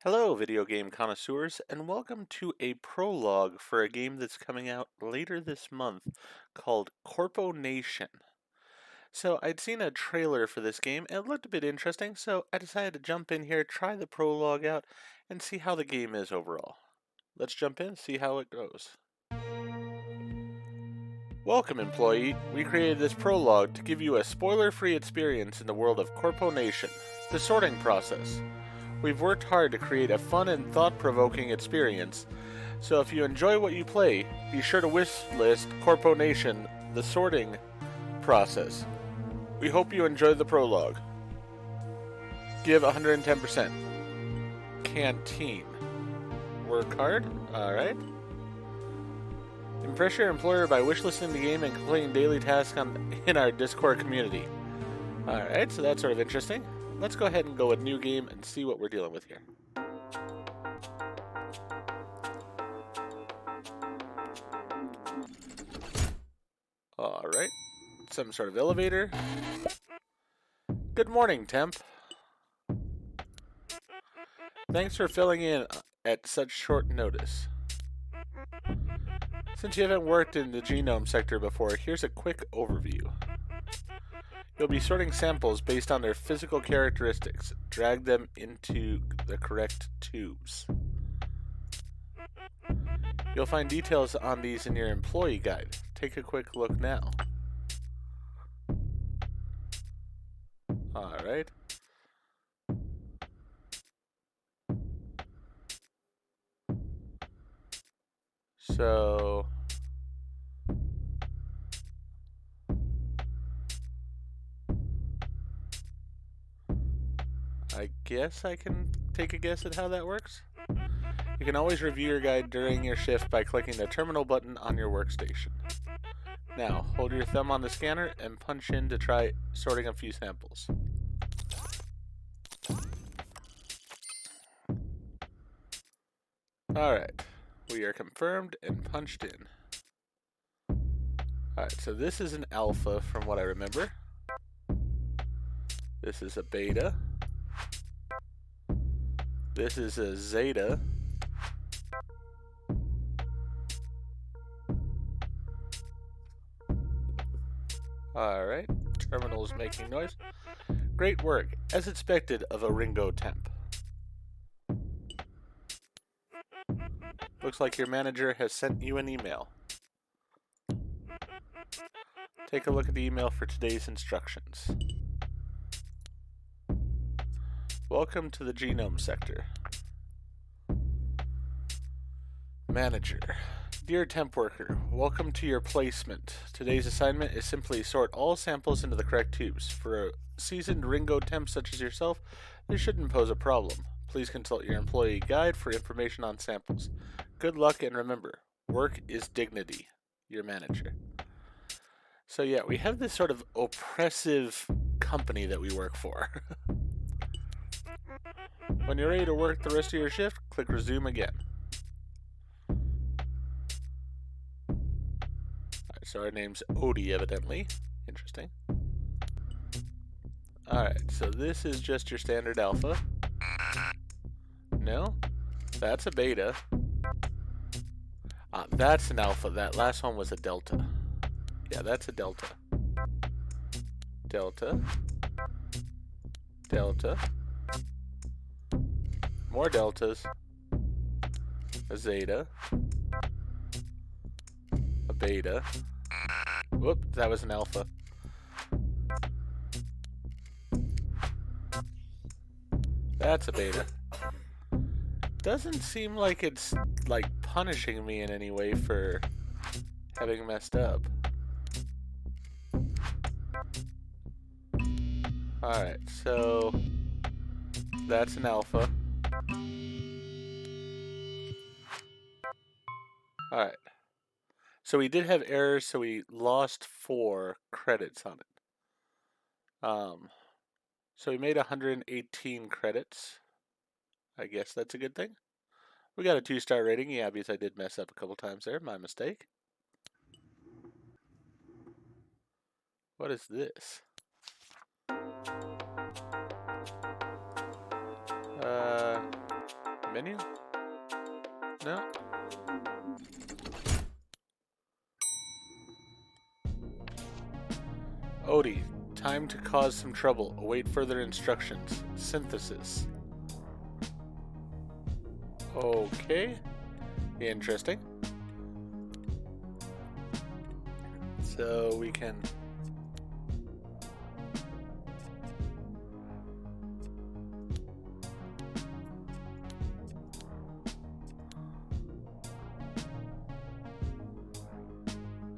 Hello, video game connoisseurs, and welcome to a prologue for a game that's coming out later this month called CorpoNation. So, I'd seen a trailer for this game and it looked a bit interesting, so I decided to jump in here, try the prologue out, and see how the game is overall. Let's jump in, see how it goes. Welcome, employee. We created this prologue to give you a spoiler-free experience in the world of CorpoNation, the sorting process. We've worked hard to create a fun and thought-provoking experience, so if you enjoy what you play, be sure to wishlist CorpoNation, the sorting process. We hope you enjoy the prologue. Give 110%. Canteen. Work hard? Alright. Impress your employer by wishlisting the game and completing daily tasks in our Discord community. Alright, so that's sort of interesting. Let's go ahead and go with new game and see what we're dealing with here. Alright, some sort of elevator. Good morning, temp. Thanks for filling in at such short notice. Since you haven't worked in the genome sector before, here's a quick overview. You'll be sorting samples based on their physical characteristics. Drag them into the correct tubes. You'll find details on these in your employee guide. Take a quick look now. Alright. So... I guess I can take a guess at how that works. You can always review your guide during your shift by clicking the terminal button on your workstation. Now, hold your thumb on the scanner and punch in to try sorting a few samples. Alright, we are confirmed and punched in. Alright, so this is an alpha from what I remember. This is a beta. This is a zeta. Alright, terminal's making noise. Great work, as expected of a Ringo temp. Looks like your manager has sent you an email. Take a look at the email for today's instructions. Welcome to the genome sector. Manager. Dear temp worker, welcome to your placement. Today's assignment is simply sort all samples into the correct tubes. For a seasoned Ringo temp such as yourself, this shouldn't pose a problem. Please consult your employee guide for information on samples. Good luck, and remember, work is dignity. Your manager. So yeah, we have this sort of oppressive company that we work for. When you're ready to work the rest of your shift, click resume again. Alright, so our name's Odie, evidently. Interesting. Alright, so this is just your standard alpha. No? That's a beta. That's an alpha. That last one was a delta. Yeah, that's a delta. Delta. Delta. More deltas. A zeta. A beta. Whoop, that was an alpha. That's a beta. Doesn't seem like it's like punishing me in any way for having messed up. Alright, so that's an alpha. Alright. So we did have errors, so we lost 4 credits on it. So we made 118 credits. I guess that's a good thing. We got a 2-star rating, yeah, because I did mess up a couple times there, my mistake. What is this? Menu? No? Odie, time to cause some trouble. Await further instructions. Synthesis. Okay. Interesting. So we can...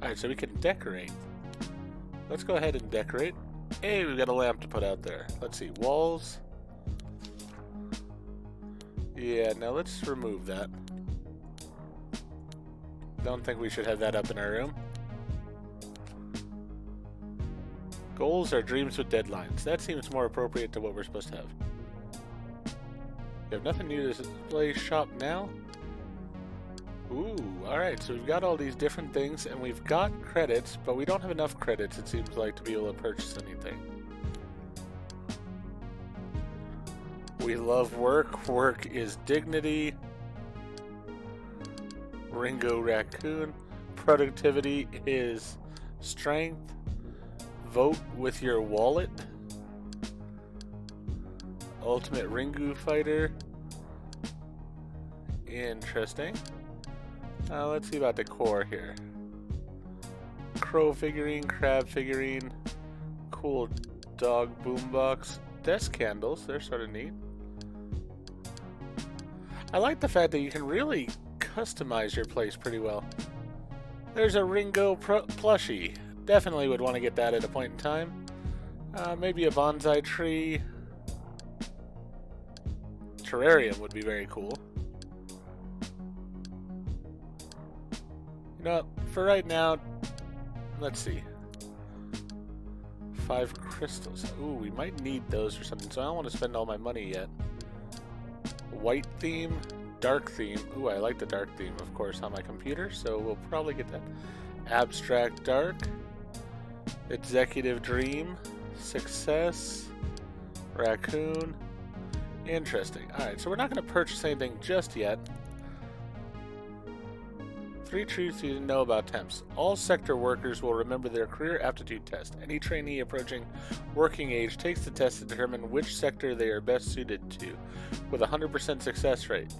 Alright, so we can decorate. Let's go ahead and decorate. Hey, we've got a lamp to put out there. Let's see, walls. Yeah, now let's remove that. Don't think we should have that up in our room. Goals are dreams with deadlines. That seems more appropriate to what we're supposed to have. We have nothing new to display shop now. Ooh, alright, so we've got all these different things, and we've got credits, but we don't have enough credits, it seems like, to be able to purchase anything. We love work. Work is dignity. Ringo Raccoon. Productivity is strength. Vote with your wallet. Ultimate Ringu Fighter. Interesting. Let's see about decor here. Crow figurine, crab figurine, cool dog boombox, desk candles, they're sort of neat. I like the fact that you can really customize your place pretty well. There's a Ringo plushie. Definitely would want to get that at a point in time. Maybe a bonsai tree. Terrarium would be very cool. You know what, for right now, let's see. 5 crystals. Ooh, we might need those or something, so I don't want to spend all my money yet. White theme, dark theme. Ooh, I like the dark theme, of course, on my computer, so we'll probably get that. Abstract dark. Executive dream. Success. Raccoon. Interesting. Alright, so we're not going to purchase anything just yet. 3 truths you didn't know about temps. All sector workers will remember their career aptitude test. Any trainee approaching working age takes the test to determine which sector they are best suited to, with a 100% success rate.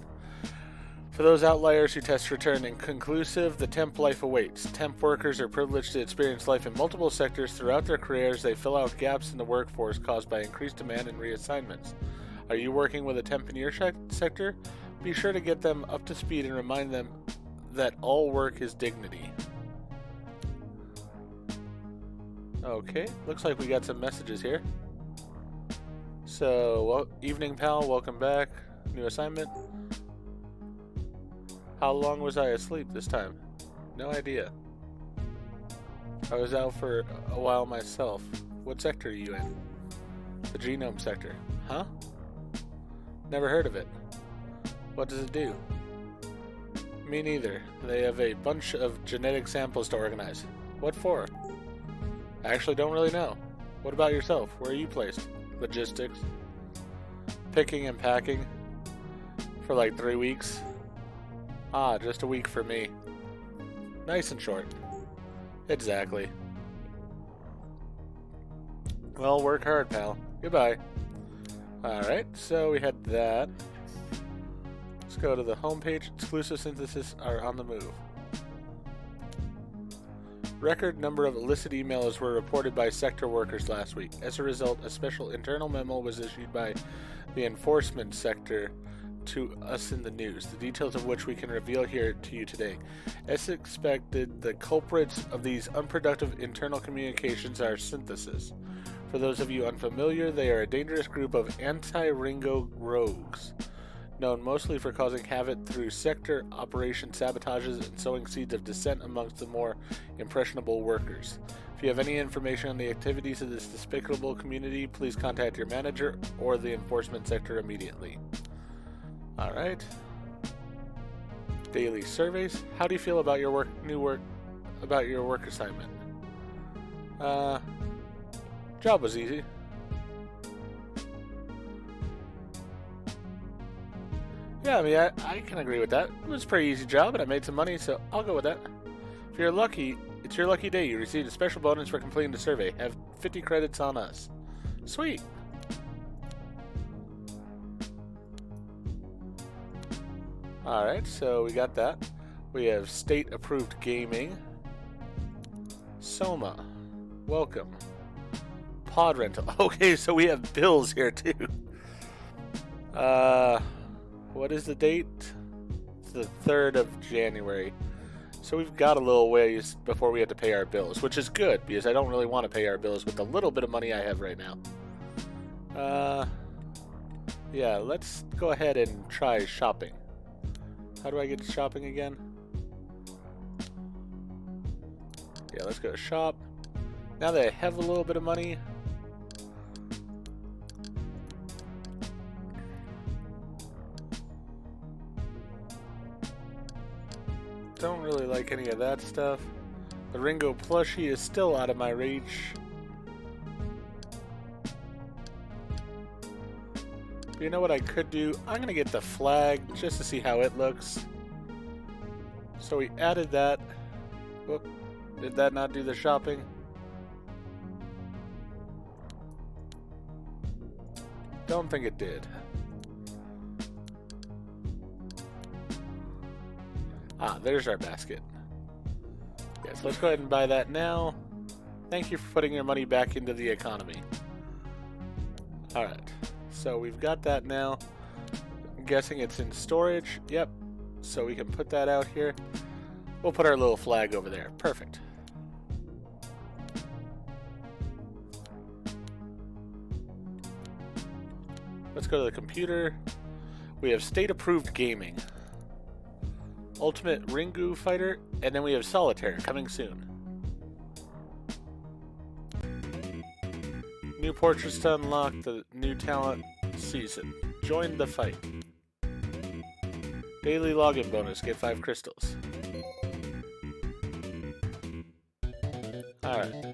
For those outliers who test return inconclusive, the temp life awaits. Temp workers are privileged to experience life in multiple sectors throughout their careers. They fill out gaps in the workforce caused by increased demand and reassignments. Are you working with a temp in your sector? Be sure to get them up to speed and remind them that all work is dignity. Okay, looks like we got some messages here. So, well, evening pal, welcome back. New assignment. How long was I asleep this time? No idea. I was out for a while myself. What sector are you in? The genome sector. Huh? Never heard of it. What does it do? Me neither. They have a bunch of genetic samples to organize. What for? I actually don't really know. What about yourself? Where are you placed? Logistics. Picking and packing. For like 3 weeks. Ah, just a week for me. Nice and short. Exactly. Well, work hard, pal. Goodbye. Alright, so we had that. Let's go to the homepage. Exclusive synthesis are on the move. Record number of illicit emails were reported by sector workers last week. As a result, a special internal memo was issued by the enforcement sector to us in the news, the details of which we can reveal here to you today. As expected, the culprits of these unproductive internal communications are synthesis. For those of you unfamiliar, they are a dangerous group of anti-Ringo rogues, known mostly for causing havoc through sector operation sabotages and sowing seeds of dissent amongst the more impressionable workers. If you have any information on the activities of this despicable community, please contact your manager or the enforcement sector immediately. Alright. Daily surveys. How do you feel about your work assignment? Job was easy. Yeah, I mean, I can agree with that. It was a pretty easy job, and I made some money, so I'll go with that. If you're lucky, it's your lucky day. You received a special bonus for completing the survey. Have 50 credits on us. Sweet. Alright, so we got that. We have state-approved gaming. Soma. Welcome. Pod rental. Okay, so we have bills here, too. What is the date? It's the 3rd of January. So we've got a little ways before we have to pay our bills, which is good, because I don't really want to pay our bills with the little bit of money I have right now. Yeah, let's go ahead and try shopping. How do I get to shopping again? Yeah, let's go to shop. Now that I have a little bit of money, don't really like any of that stuff. The Ringo plushie is still out of my reach. But you know what I could do? I'm gonna get the flag just to see how it looks. So we added that. Whoop. Did that not do the shopping? Don't think it did. Ah, there's our basket. Yes, let's go ahead and buy that now. Thank you for putting your money back into the economy. Alright, so we've got that now. I'm guessing it's in storage. Yep, so we can put that out here. We'll put our little flag over there. Perfect. Let's go to the computer. We have state-approved gaming. Ultimate Ringu Fighter, and then we have Solitaire coming soon. New portraits to unlock the new talent season. Join the fight. Daily login bonus, get 5 crystals. Alright.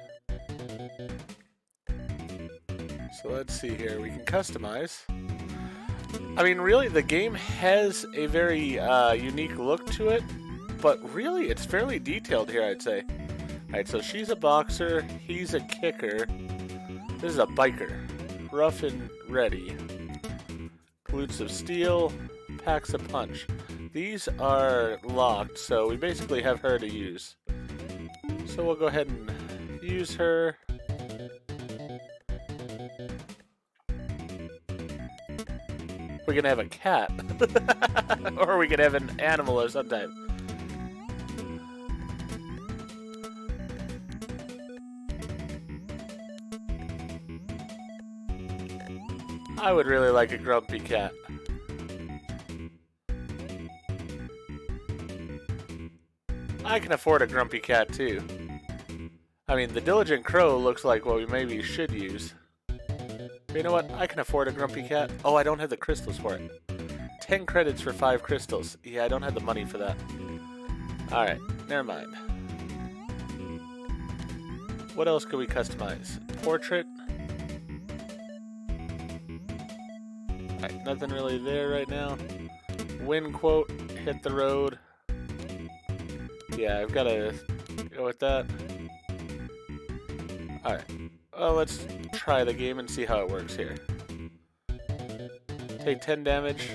So let's see here, we can customize. I mean, really, the game has a very unique look to it, but really, it's fairly detailed here, I'd say. Alright, so she's a boxer, he's a kicker, this is a biker. Rough and ready. Glutes of steel, packs a punch. These are locked, so we basically have her to use. So we'll go ahead and use her. We're gonna have a cat. Or we could have an animal of some type. I would really like a grumpy cat. I can afford a grumpy cat too. I mean, the Diligent Crow looks like what we maybe should use. But you know what? I can afford a grumpy cat. Oh, I don't have the crystals for it. 10 credits for 5 crystals. Yeah, I don't have the money for that. Alright, never mind. What else could we customize? Portrait. Alright, nothing really there right now. Win quote, hit the road. Yeah, I've got to go with that. Alright, well, let's try the game and see how it works here. Take 10 damage.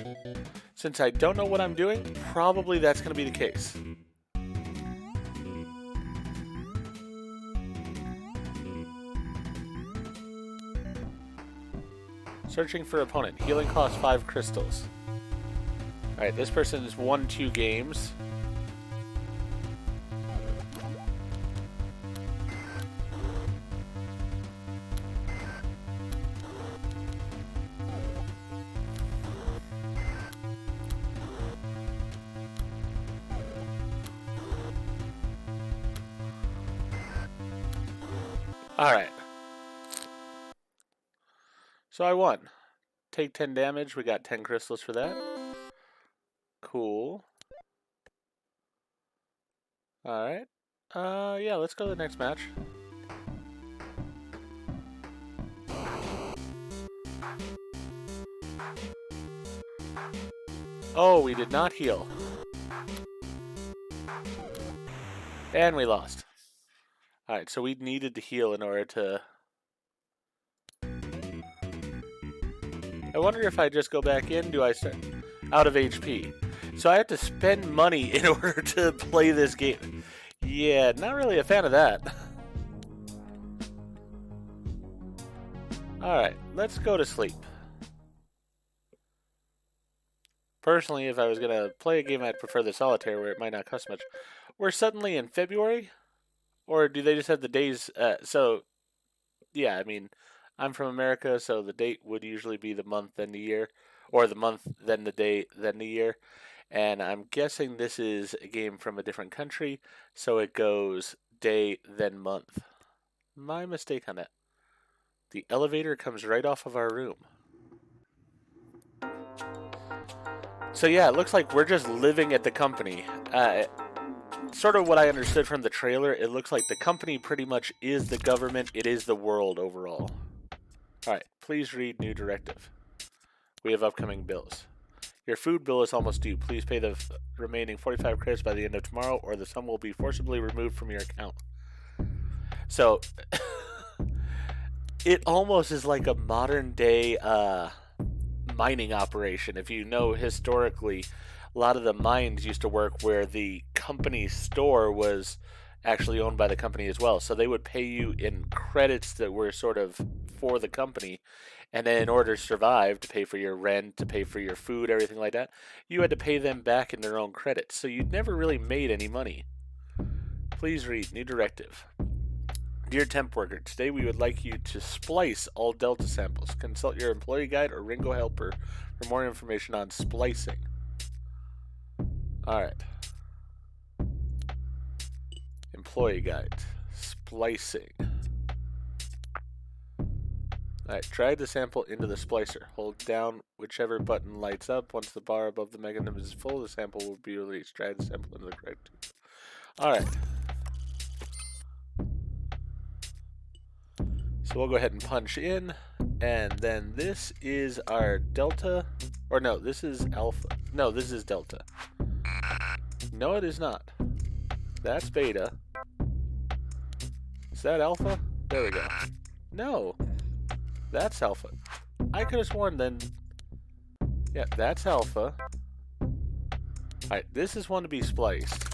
Since I don't know what I'm doing, probably that's going to be the case. Searching for opponent. Healing costs 5 crystals. Alright, this person has won 2 games. Alright. So I won. Take 10 damage. We got 10 crystals for that. Cool. Alright. Yeah, let's go to the next match. Oh, we did not heal. And we lost. Alright, so we needed to heal in order to... I wonder if I just go back in, do I start out of HP? So I have to spend money in order to play this game. Yeah, not really a fan of that. Alright, let's go to sleep. Personally, if I was going to play a game, I'd prefer the solitaire where it might not cost much. We're suddenly in February? Or do they just have the days? Yeah, I mean, I'm from America, so the date would usually be the month, then the year. Or the month, then the day, then the year. And I'm guessing this is a game from a different country, so it goes day, then month. My mistake on that. The elevator comes right off of our room. So yeah, it looks like we're just living at the company. Sort of what I understood from the trailer, it looks like the company pretty much is the government. It is the world overall. Alright, please read new directive. We have upcoming bills. Your food bill is almost due. Please pay the remaining 45 credits by the end of tomorrow, or the sum will be forcibly removed from your account. So, it almost is like a modern day mining operation. If you know historically, a lot of the mines used to work where the company store was actually owned by the company as well. So they would pay you in credits that were sort of for the company. And then in order to survive, to pay for your rent, to pay for your food, everything like that, you had to pay them back in their own credits. So you never really made any money. Please read new directive. Dear temp worker, today we would like you to splice all Delta samples. Consult your employee guide or Ringo helper for more information on splicing. Alright. Employee guide. Splicing. Alright, drag the sample into the splicer. Hold down whichever button lights up. Once the bar above the mechanism is full, the sample will be released. Drag the sample into the correct tube. Alright. So we'll go ahead and punch in, and then this is our delta, or no, this is alpha. No, this is delta. No, it is not. That's beta. Is that alpha? There we go. No, that's alpha. I could have sworn then. Yeah, that's alpha. Alright, this is one to be spliced.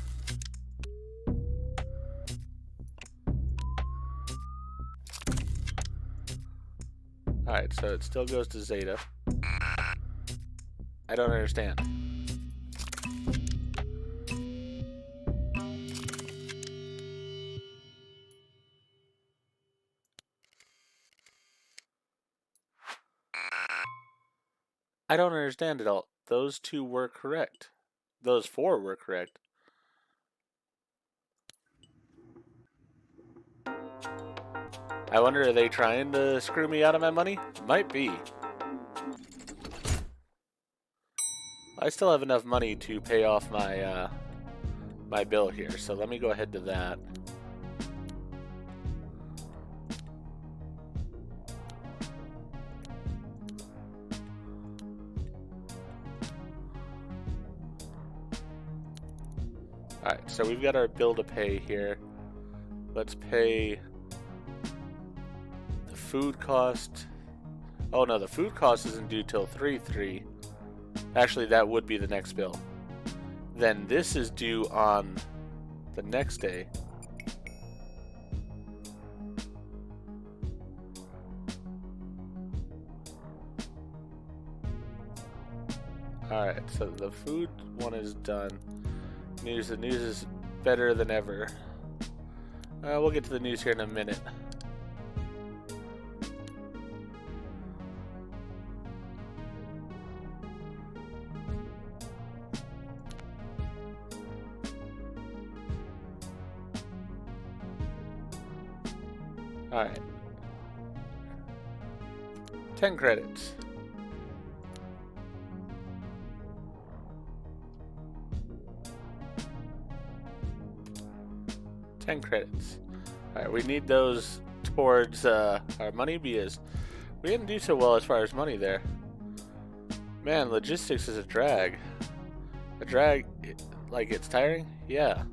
Alright, so it still goes to Zeta. I don't understand. I don't understand at all. Those two were correct. Those four were correct. I wonder, are they trying to screw me out of my money? Might be. I still have enough money to pay off my my bill here, so let me go ahead to that. Alright, so we've got our bill to pay here. Let's pay the food cost. Oh no, the food cost isn't due till 3/3. Actually, that would be the next bill. Then this is due on the next day. Alright, so the food one is done. The news is better than ever. We'll get to the news here in a minute. Alright. 10 credits. Alright, we need those towards our money because we didn't do so well as far as money there. Man, logistics is a drag. A drag, like it's tiring? Yeah.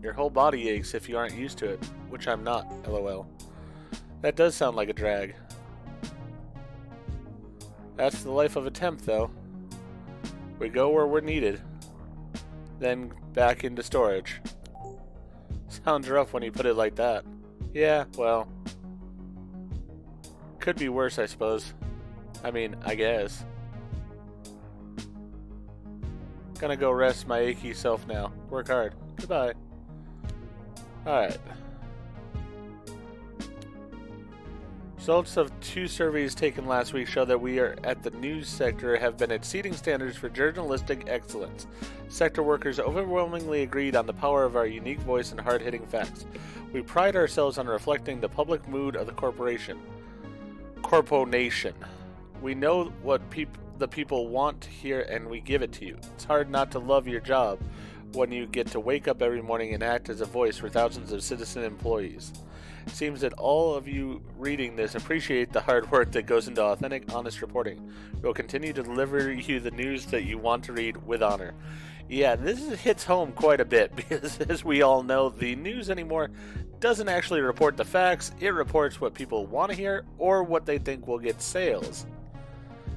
Your whole body aches if you aren't used to it, which I'm not, lol. That does sound like a drag. That's the life of a temp, though. We go where we're needed, then back into storage. Sounds rough when you put it like that. Yeah, well, could be worse, I suppose. I mean, I guess. Gonna go rest my achy self now. Work hard. Goodbye. Alright. Results of 2 surveys taken last week show that we are at the news sector have been exceeding standards for journalistic excellence. Sector workers overwhelmingly agreed on the power of our unique voice and hard-hitting facts. We pride ourselves on reflecting the public mood of the corporation. CorpoNation. We know what the people want to hear and we give it to you. It's hard not to love your job when you get to wake up every morning and act as a voice for thousands of citizen employees. It seems that all of you reading this appreciate the hard work that goes into authentic, honest reporting. We'll continue to deliver you the news that you want to read with honor. Yeah, this hits home quite a bit because, as we all know, the news anymore doesn't actually report the facts. It reports what people want to hear or what they think will get sales.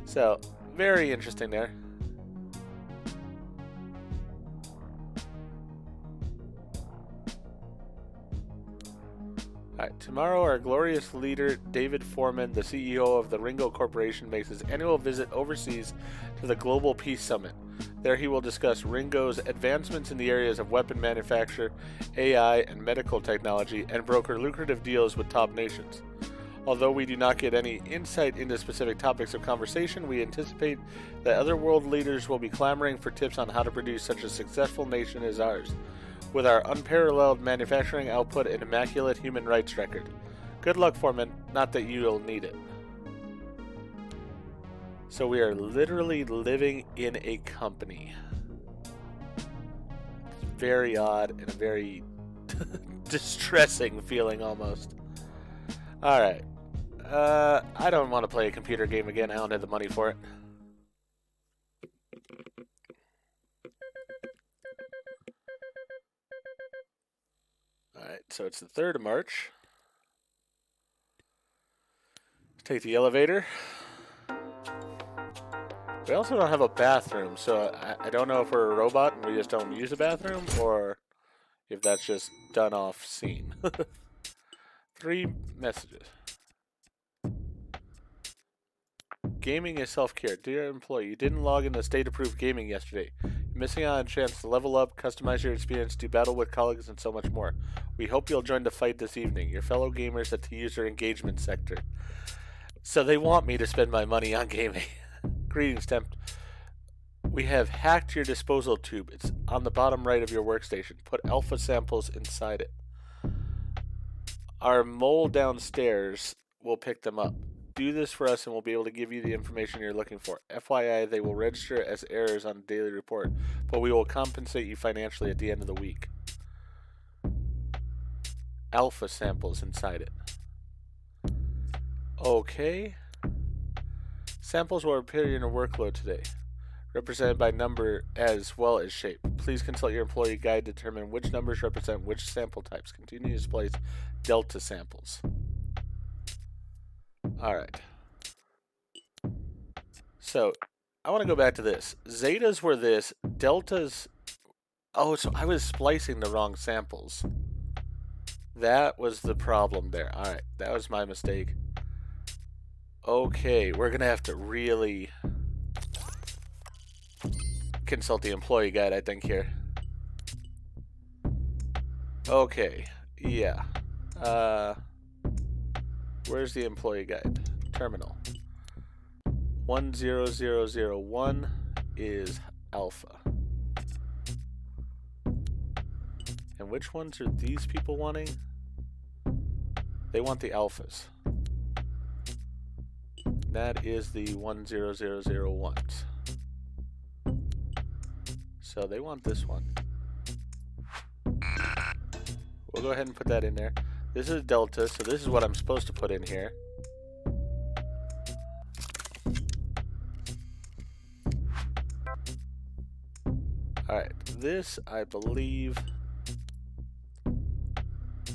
So, very interesting there. Alright, tomorrow our glorious leader, David Foreman, the CEO of the Ringo Corporation, makes his annual visit overseas to the Global Peace Summit. There he will discuss Ringo's advancements in the areas of weapon manufacture, AI, and medical technology, and broker lucrative deals with top nations. Although we do not get any insight into specific topics of conversation, we anticipate that other world leaders will be clamoring for tips on how to produce such a successful nation as ours, with our unparalleled manufacturing output and immaculate human rights record. Good luck, Foreman. Not that you'll need it. So we are literally living in a company. It's very odd and a very distressing feeling almost. Alright. I don't want to play a computer game again. I don't have the money for it. Alright, so it's the 3rd of March. Take the elevator. We also don't have a bathroom, so I don't know if we're a robot and we just don't use a bathroom, or if that's just done off scene. 3 messages. Gaming is self-care. Dear employee, you didn't log into state-approved gaming yesterday. You're missing out on a chance to level up, customize your experience, do battle with colleagues, and so much more. We hope you'll join the fight this evening. Your fellow gamers at the user engagement sector. So they want me to spend my money on gaming. Greetings, temp. We have hacked your disposal tube. It's on the bottom right of your workstation. Put alpha samples inside it. Our mole downstairs will pick them up. Do this for us and we'll be able to give you the information you're looking for. FYI, they will register as errors on the daily report, but we will compensate you financially at the end of the week. Alpha samples inside it. Okay. Samples will appear in your workload today, represented by number as well as shape. Please consult your employee guide to determine which numbers represent which sample types. Continue to display delta samples. Alright. So, I want to go back to this. Zetas were this. Deltas... Oh, so I was splicing the wrong samples. That was the problem there. Alright, that was my mistake. Okay, we're going to have to really consult the employee guide, I think, here. Okay, yeah. Where's the employee guide? Terminal. 10001 is alpha. And which ones are these people wanting? They want the alphas. That is the 10001s. So they want this one. We'll go ahead and put that in there. This is delta, so this is what I'm supposed to put in here. Alright, this, I believe,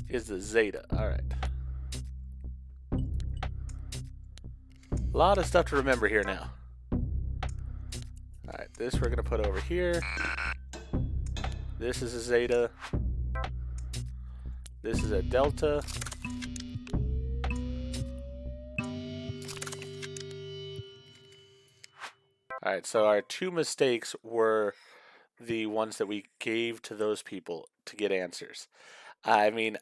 is the Zeta. Alright. A lot of stuff to remember here now. Alright, this we're going to put over here. This is a Zeta. This is a Delta. Alright, so our two mistakes were the ones that we gave to those people to get answers. I mean,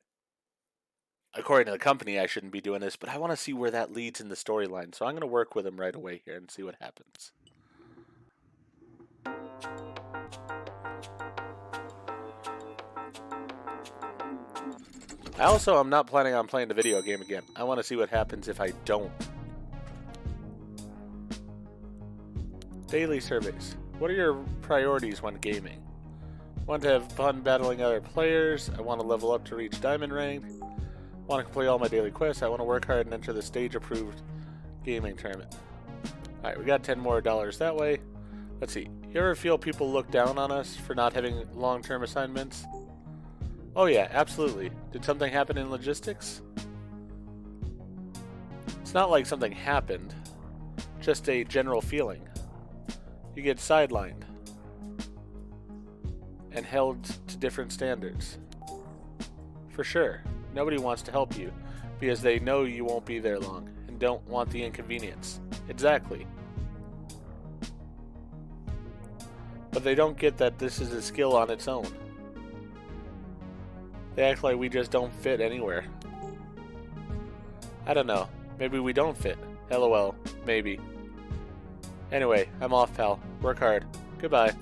according to the company, I shouldn't be doing this, but I want to see where that leads in the storyline. So I'm going to work with them right away here and see what happens. I also am not planning on playing the video game again. I want to see what happens if I don't. Daily surveys. What are your priorities when gaming? Want to have fun battling other players. I want to level up to reach diamond rank. Want to complete all my daily quests. I want to work hard and enter the stage-approved gaming tournament. Alright, we got $10 more that way. Let's see. You ever feel people look down on us for not having long-term assignments? Oh yeah, absolutely. Did something happen in logistics? It's not like something happened. Just a general feeling. You get sidelined and held to different standards. For sure. Nobody wants to help you because they know you won't be there long and don't want the inconvenience. Exactly. But they don't get that this is a skill on its own. They act like we just don't fit anywhere. I don't know. Maybe we don't fit. LOL. Maybe. Anyway, I'm off, pal. Work hard. Goodbye.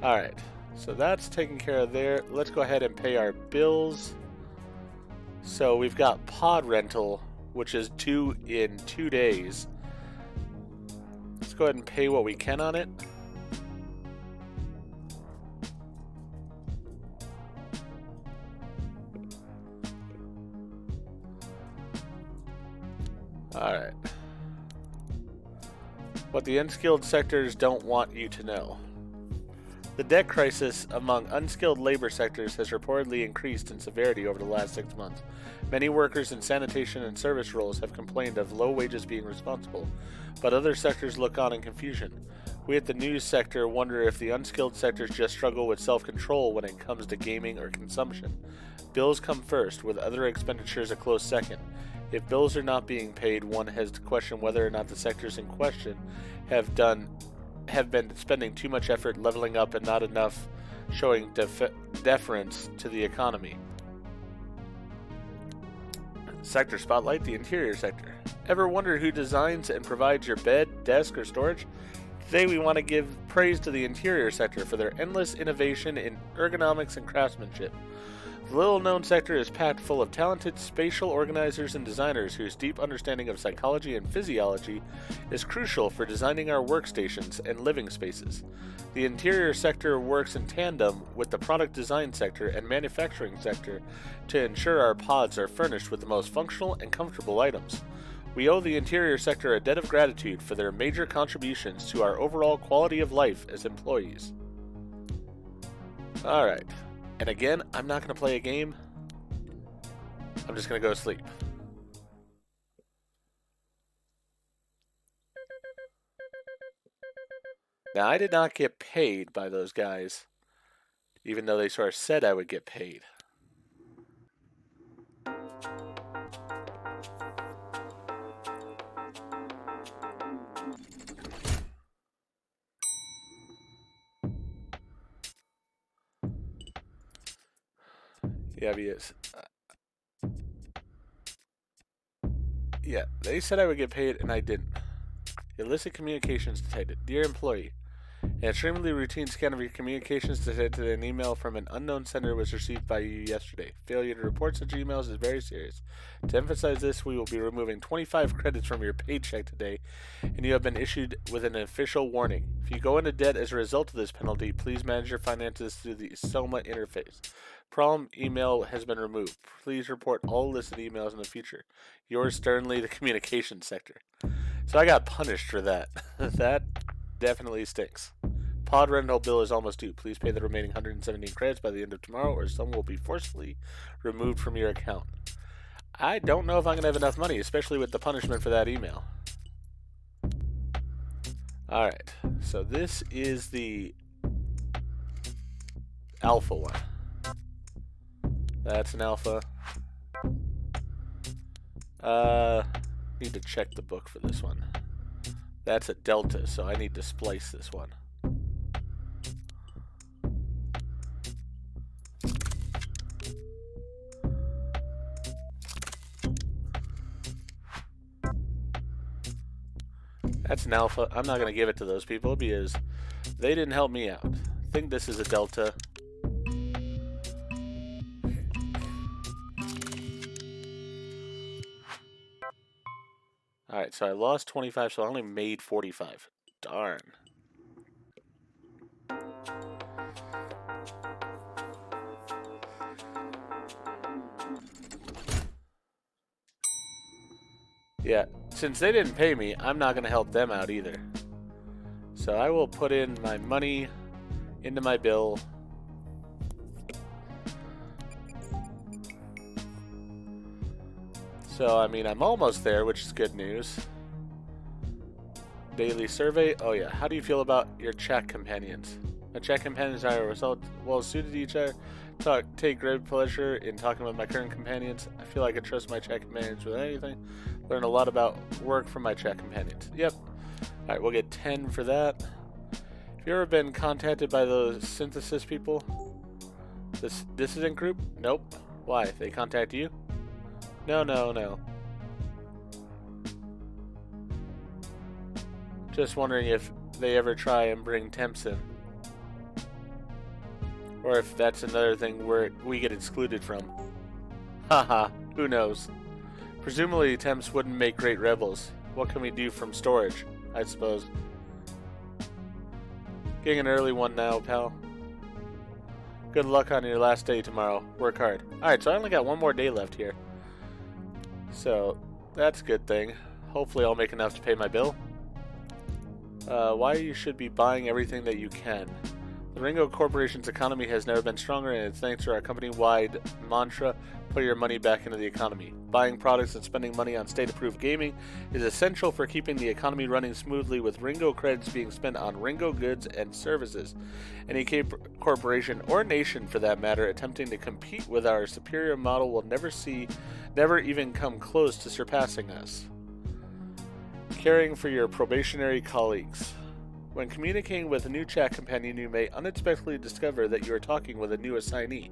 Alright. So that's taken care of there. Let's go ahead and pay our bills. So we've got pod rental, which is due in 2 days. Let's go ahead and pay what we can on it. Alright. What the unskilled sectors don't want you to know. The debt crisis among unskilled labor sectors has reportedly increased in severity over the last 6 months. Many workers in sanitation and service roles have complained of low wages being responsible, but other sectors look on in confusion. We at the news sector wonder if the unskilled sectors just struggle with self-control when it comes to gaming or consumption. Bills come first, with other expenditures a close second. If bills are not being paid, one has to question whether or not the sectors in question have been spending too much effort leveling up and not enough showing deference to the economy. Sector Spotlight, the interior sector. Ever wonder who designs and provides your bed, desk, or storage? Today we want to give praise to the interior sector for their endless innovation in ergonomics and craftsmanship. The little-known sector is packed full of talented spatial organizers and designers whose deep understanding of psychology and physiology is crucial for designing our workstations and living spaces. The interior sector works in tandem with the product design sector and manufacturing sector to ensure our pods are furnished with the most functional and comfortable items. We owe the interior sector a debt of gratitude for their major contributions to our overall quality of life as employees. Alright. And again, I'm not going to play a game. I'm just going to go to sleep. Now, I did not get paid by those guys, even though they sort of said I would get paid. Yeah, because yeah, they said I would get paid, and I didn't. Illicit communications detected. Dear employee, an extremely routine scan of your communications detected an email from an unknown sender was received by you yesterday. Failure to report such emails is very serious. To emphasize this, we will be removing 25 credits from your paycheck today, and you have been issued with an official warning. If you go into debt as a result of this penalty, please manage your finances through the Soma interface. Problem email has been removed. Please report all listed emails in the future. Yours sternly, the communications sector. So I got punished for that. That definitely stinks. pod rental bill is almost due. Please pay the remaining 117 credits by the end of tomorrow, or some will be forcefully removed from your account. I don't know if I'm going to have enough money, especially with the punishment for that email. Alright, so this is the alpha one. That's an alpha. Need to check the book for this one. That's a delta, so I need to splice this one. That's an alpha. I'm not going to give it to those people because they didn't help me out. I think this is a delta. Alright, so I lost 25, so I only made 45. Darn. Yeah, since they didn't pay me, I'm not going to help them out either. So I will put in my money into my bill. So, I mean, I'm almost there, which is good news. Daily survey. Oh, yeah. How do you feel about your chat companions? My chat companions are well suited to each other. Take great pleasure in talking with my current companions. I feel I can trust my chat companions with anything. Learn a lot about work from my chat companions. Yep. Alright, we'll get 10 for that. Have you ever been contacted by those synthesis people? This dissident group? Nope. Why? They contact you? No. Just wondering if they ever try and bring temps in. Or if that's another thing where we get excluded from. Haha, who knows? Presumably temps wouldn't make great rebels. What can we do from storage, I suppose? Getting an early one now, pal. Good luck on your last day tomorrow. Work hard. Alright, so I only got one more day left here. So, that's a good thing. Hopefully I'll make enough to pay my bill. Why you should be buying everything that you can. The Ringo Corporation's economy has never been stronger, and it's thanks to our company-wide mantra, put your money back into the economy. Buying products and spending money on state-approved gaming is essential for keeping the economy running smoothly, with Ringo credits being spent on Ringo goods and services. Any corporation, or nation for that matter, attempting to compete with our superior model will never even come close to surpassing us. Caring for your probationary colleagues. When communicating with a new chat companion, you may unexpectedly discover that you are talking with a new assignee.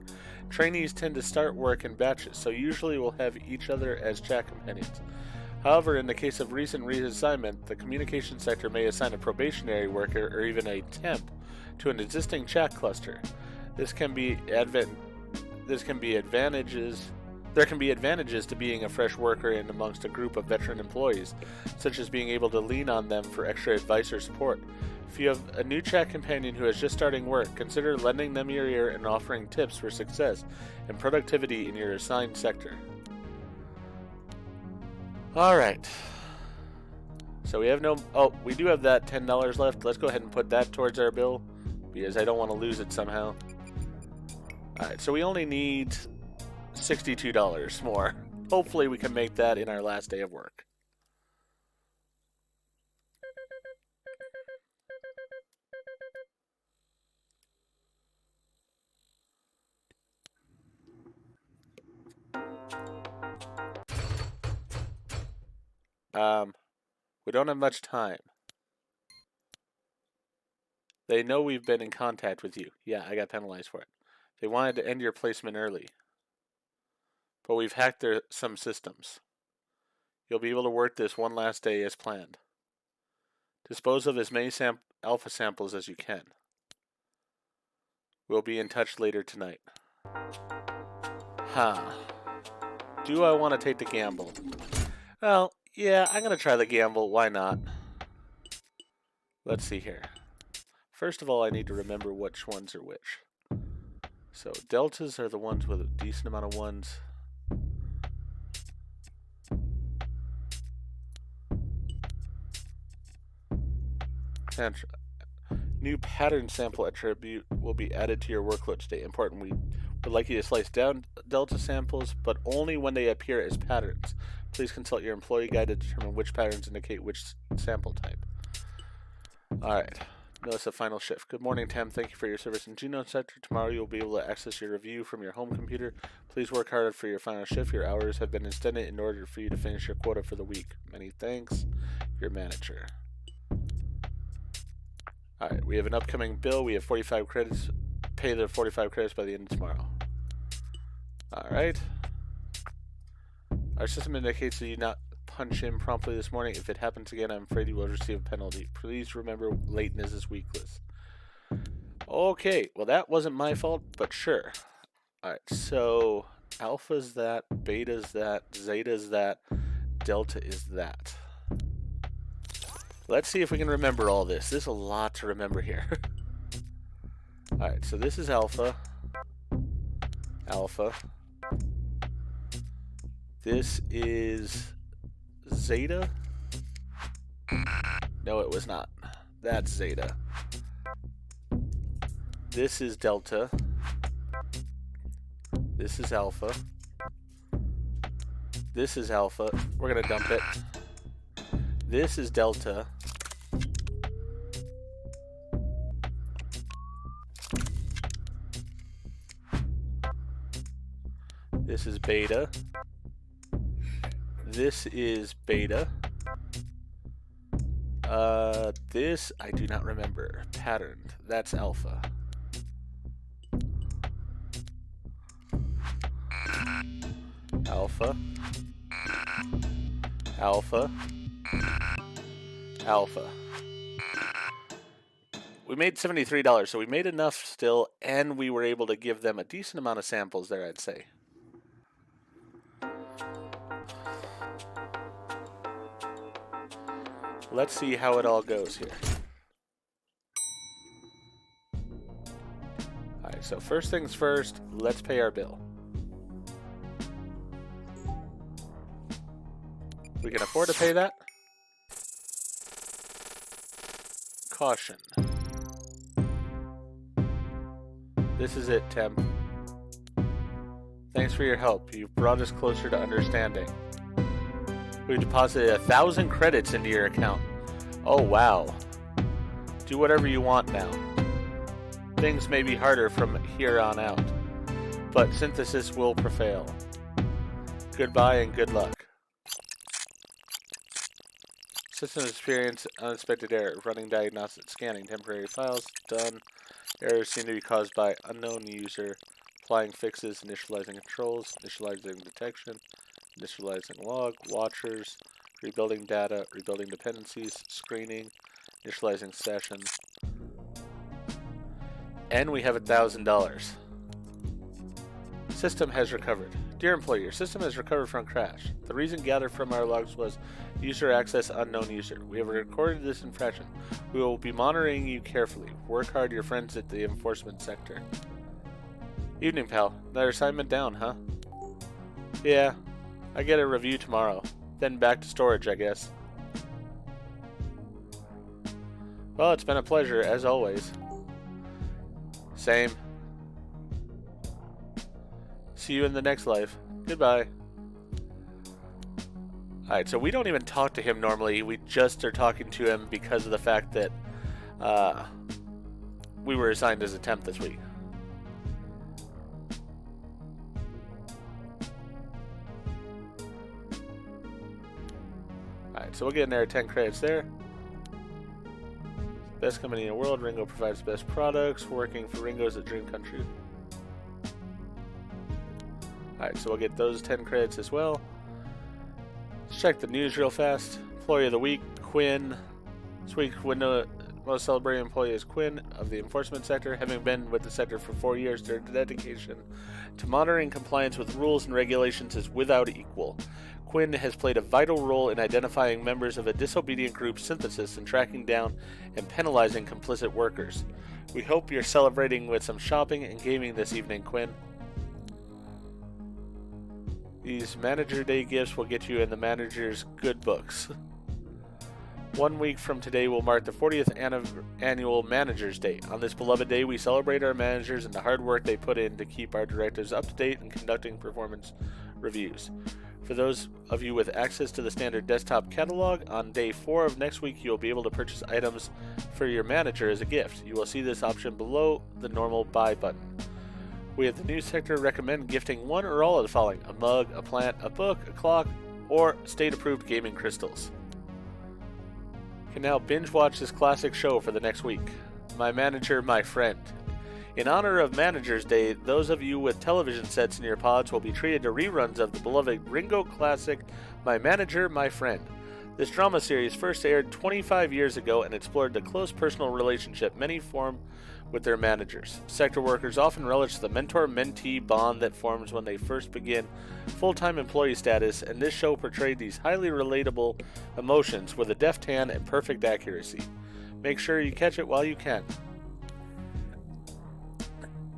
Trainees tend to start work in batches, so usually will have each other as chat companions. However, in the case of recent reassignment, the communication sector may assign a probationary worker or even a temp to an existing chat cluster. There can be advantages to being a fresh worker in amongst a group of veteran employees, such as being able to lean on them for extra advice or support. If you have a new chat companion who is just starting work, consider lending them your ear and offering tips for success and productivity in your assigned sector. Alright. So we have we do have that $10 left. Let's go ahead and put that towards our bill, because I don't want to lose it somehow. Alright, so we only need $62 more. Hopefully we can make that in our last day of work. We don't have much time. They know we've been in contact with you. Yeah, I got penalized for it. They wanted to end your placement early, but we've hacked some systems. You'll be able to work this one last day as planned. Dispose of as many alpha samples as you can. We'll be in touch later tonight. Do I want to take the gamble? Well, yeah, I'm going to try the gamble. Why not? Let's see here. First of all, I need to remember which ones are which. So, deltas are the ones with a decent amount of ones. New pattern sample attribute will be added to your workload today. Important, we would like you to slice down delta samples, but only when they appear as patterns. Please consult your employee guide to determine which patterns indicate which sample type. Alright, notice the final shift. Good morning, Tam. Thank you for your service in Genome Sector. Tomorrow you'll be able to access your review from your home computer. Please work hard for your final shift. Your hours have been extended in order for you to finish your quota for the week. Many thanks, your manager. Alright, we have an upcoming bill. We have 45 credits. Pay the 45 credits by the end of tomorrow. Alright. Our system indicates that you not punch in promptly this morning. If it happens again, I'm afraid you will receive a penalty. Please remember lateness is weakness. Okay, well that wasn't my fault, but sure. Alright, so alpha's that, beta's that, zeta's that, delta is that. Let's see if we can remember all this. There's a lot to remember here. Alright, so this is alpha. Alpha. This is zeta. No, it was not. That's zeta. This is delta. This is alpha. This is alpha. We're gonna dump it. This is delta. This is beta. This is beta. This I do not remember. Patterned. That's alpha. Alpha. Alpha. Alpha. We made $73, so we made enough still, and we were able to give them a decent amount of samples there, I'd say. Let's see how it all goes here. Alright, so first things first, let's pay our bill. We can afford to pay that. Caution. This is it, Tem. Thanks for your help. You've brought us closer to understanding. We've deposited 1,000 credits into your account. Oh, wow. Do whatever you want now. Things may be harder from here on out, but synthesis will prevail. Goodbye and good luck. System experience unexpected error. Running diagnostic scanning. Temporary files. Done. Errors seem to be caused by unknown user. Applying fixes. Initializing controls. Initializing detection. Initializing log. Watchers. Rebuilding data. Rebuilding dependencies. Screening. Initializing session. And we have $1,000. System has recovered. Dear employee, your system has recovered from crash. The reason gathered from our logs was user access unknown user. We have recorded this infraction. We will be monitoring you carefully. Work hard, your friends at the enforcement sector. Evening, pal. Another assignment down, huh? Yeah. I get a review tomorrow. Then back to storage, I guess. Well, it's been a pleasure, as always. Same. See you in the next life. Goodbye. Alright, so we don't even talk to him normally. We just are talking to him because of the fact that we were assigned as a temp this week. Alright, so we'll get in there 10 credits there. Best company in the world. Ringo provides best products. Working for Ringo's a dream country. Alright, so we'll get those 10 credits as well. Let's check the news real fast. Employee of the week, Quinn. This week, most celebrated employee is Quinn of the enforcement sector, having been with the sector for 4 years. Their dedication to monitoring compliance with rules and regulations is without equal. Quinn has played a vital role in identifying members of a disobedient group Synthesis and tracking down and penalizing complicit workers. We hope you're celebrating with some shopping and gaming this evening, Quinn. These Manager Day gifts will get you in the manager's good books. 1 week from today will mark the 40th annual Managers Day. On this beloved day, we celebrate our managers and the hard work they put in to keep our directives up to date and conducting performance reviews. For those of you with access to the standard desktop catalog, on day 4 of next week, you will be able to purchase items for your manager as a gift. You will see this option below the normal buy button. We at the news sector recommend gifting one or all of the following: a mug, a plant, a book, a clock, or state-approved gaming crystals. Can now binge watch this classic show for the next week. My Manager, My Friend. In honor of Managers Day, those of you with television sets in your pods will be treated to reruns of the beloved Ringo classic, My Manager, My Friend. This drama series first aired 25 years ago and explored the close personal relationship many form with their managers. Sector workers often relish the mentor-mentee bond that forms when they first begin full-time employee status, and this show portrayed these highly relatable emotions with a deft hand and perfect accuracy. Make sure you catch it while you can.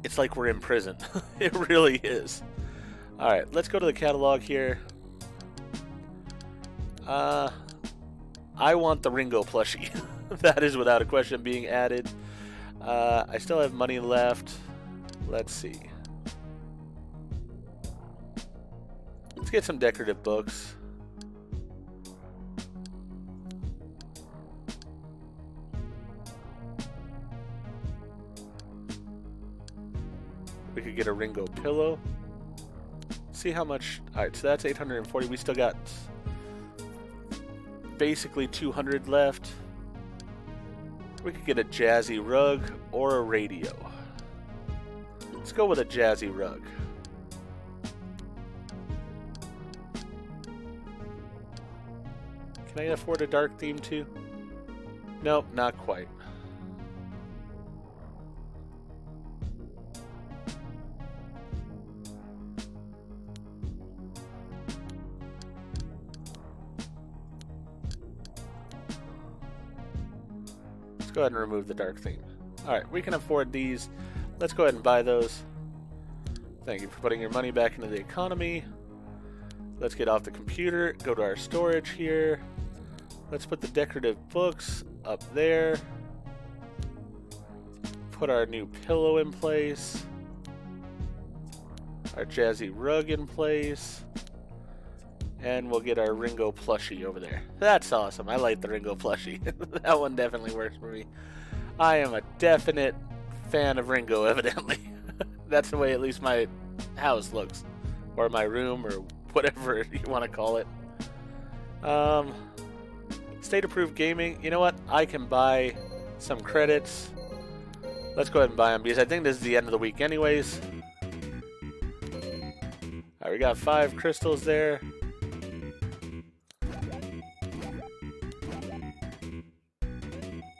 It's like we're in prison. It really is. Alright, let's go to the catalog here. I want the Ringo plushie. That is without a question being added. I still have money left. Let's see. Let's get some decorative books. We could get a Ringo pillow. See how much. Alright, so that's 840. We still got basically 200 left. We could get a jazzy rug or a radio. Let's go with a jazzy rug. Can I afford a dark theme too? Nope, not quite. Go ahead and remove the dark theme. Alright, we can afford these. Let's go ahead and buy those. Thank you for putting your money back into the economy. Let's get off the computer, go to our storage here. Let's put the decorative books up there. Put our new pillow in place. Our jazzy rug in place. And we'll get our Ringo plushie over there. That's awesome. I like the Ringo plushie. That one definitely works for me. I am a definite fan of Ringo, evidently. That's the way at least my house looks. Or my room, or whatever you want to call it. State-approved gaming. You know what? I can buy some credits. Let's go ahead and buy them, because I think this is the end of the week anyways. Alright, we got 5 crystals there.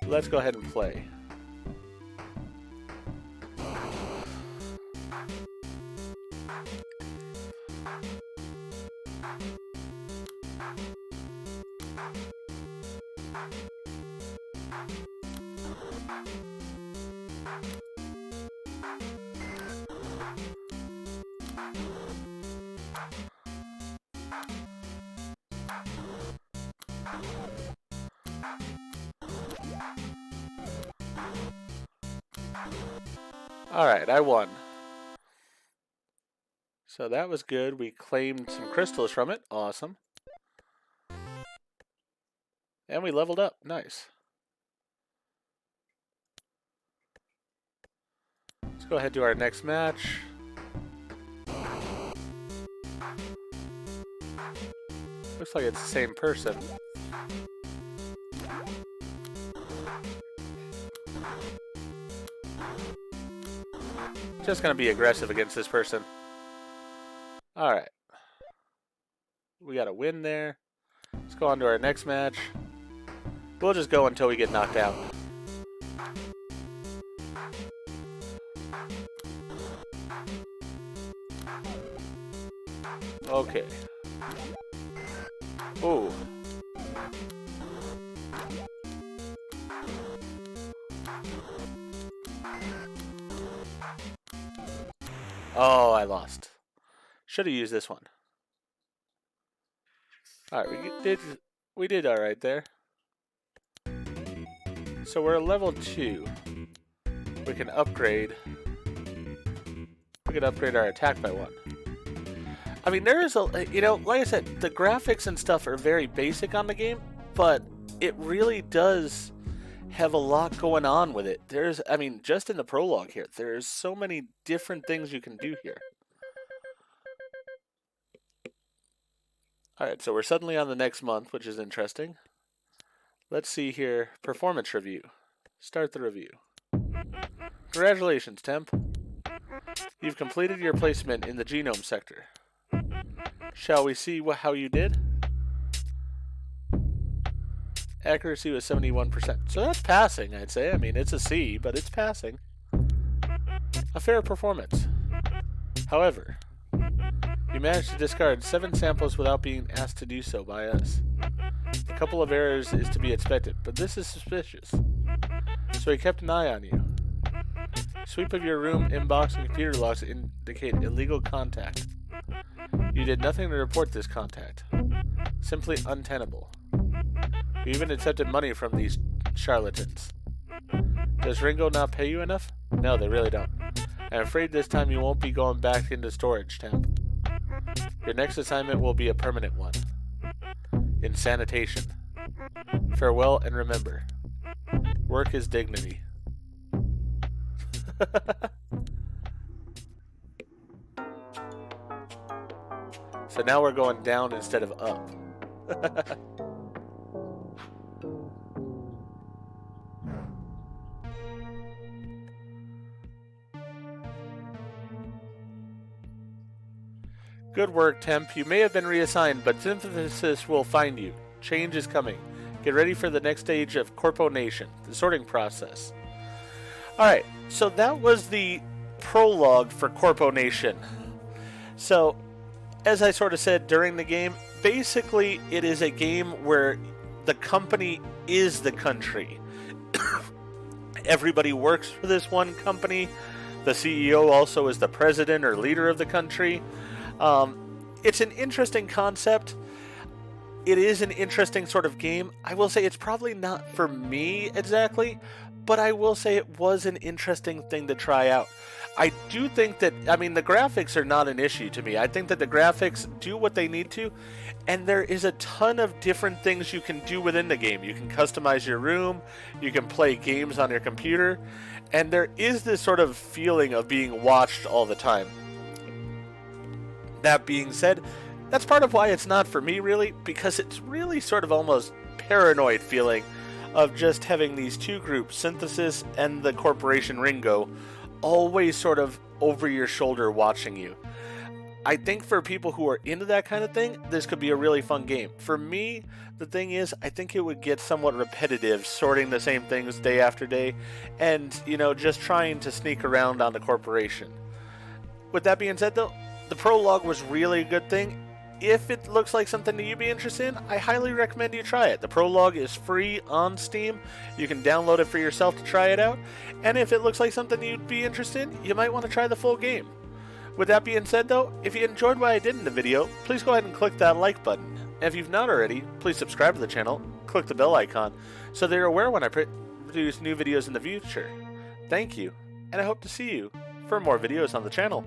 Let's go ahead and play. Alright, I won. So that was good. We claimed some crystals from it. Awesome. And we leveled up. Nice. Let's go ahead to our next match. Looks like it's the same person. Just gonna be aggressive against this person. Alright. We got a win there. Let's go on to our next match. We'll just go until we get knocked out. Okay. Ooh. Oh, I lost. Should have used this one. Alright, we did alright there. So we're at level 2. We can upgrade. We can upgrade our attack by 1. I mean, there is a, you know, like I said, the graphics and stuff are very basic on the game, but it really does have a lot going on with it. There's, I mean, just in the prologue here, there's so many different things you can do here. Alright, so we're suddenly on the next month, which is interesting. Let's see here. Performance review. Start the review. Congratulations, Temp. You've completed your placement in the genome sector. Shall we see how you did? Accuracy was 71%. So that's passing, I'd say. I mean, it's a C, but it's passing. A fair performance. However, you managed to discard 7 samples without being asked to do so by us. A couple of errors is to be expected, but this is suspicious. So we kept an eye on you. Sweep of your room, inbox, and computer logs indicate illegal contact. You did nothing to report this contact. Simply untenable. You even accepted money from these charlatans. Does Ringo not pay you enough? No, they really don't. I'm afraid this time you won't be going back into storage, Temp. Your next assignment will be a permanent one. In sanitation. Farewell and remember. Work is dignity. So now we're going down instead of up. Good work, Temp. You may have been reassigned, but Synthesis will find you. Change is coming. Get ready for the next stage of CorpoNation, the sorting process. Alright, so that was the prologue for CorpoNation. So, as I sort of said during the game, basically it is a game where the company is the country. Everybody works for this one company. The CEO also is the president or leader of the country. It's an interesting concept. It is an interesting sort of game. I will say it's probably not for me exactly, but I will say it was an interesting thing to try out. I do think that, I mean, the graphics are not an issue to me. I think that the graphics do what they need to, and there is a ton of different things you can do within the game. You can customize your room, you can play games on your computer, and there is this sort of feeling of being watched all the time. That being said, that's part of why it's not for me, really, because it's really sort of almost paranoid feeling of just having these two groups, Synthesis and the Corporation Ringo, always sort of over your shoulder watching you. I think for people who are into that kind of thing, this could be a really fun game. For me, the thing is, I think it would get somewhat repetitive, sorting the same things day after day, and, you know, just trying to sneak around on the corporation. With that being said, though, the prologue was really a good thing. If it looks like something that you'd be interested in, I highly recommend you try it. The prologue is free on Steam. You can download it for yourself to try it out. And if it looks like something you'd be interested in, you might want to try the full game. With that being said, though, if you enjoyed what I did in the video, please go ahead and click that like button. And if you've not already, please subscribe to the channel, click the bell icon, so that you're aware when I produce new videos in the future. Thank you, and I hope to see you for more videos on the channel.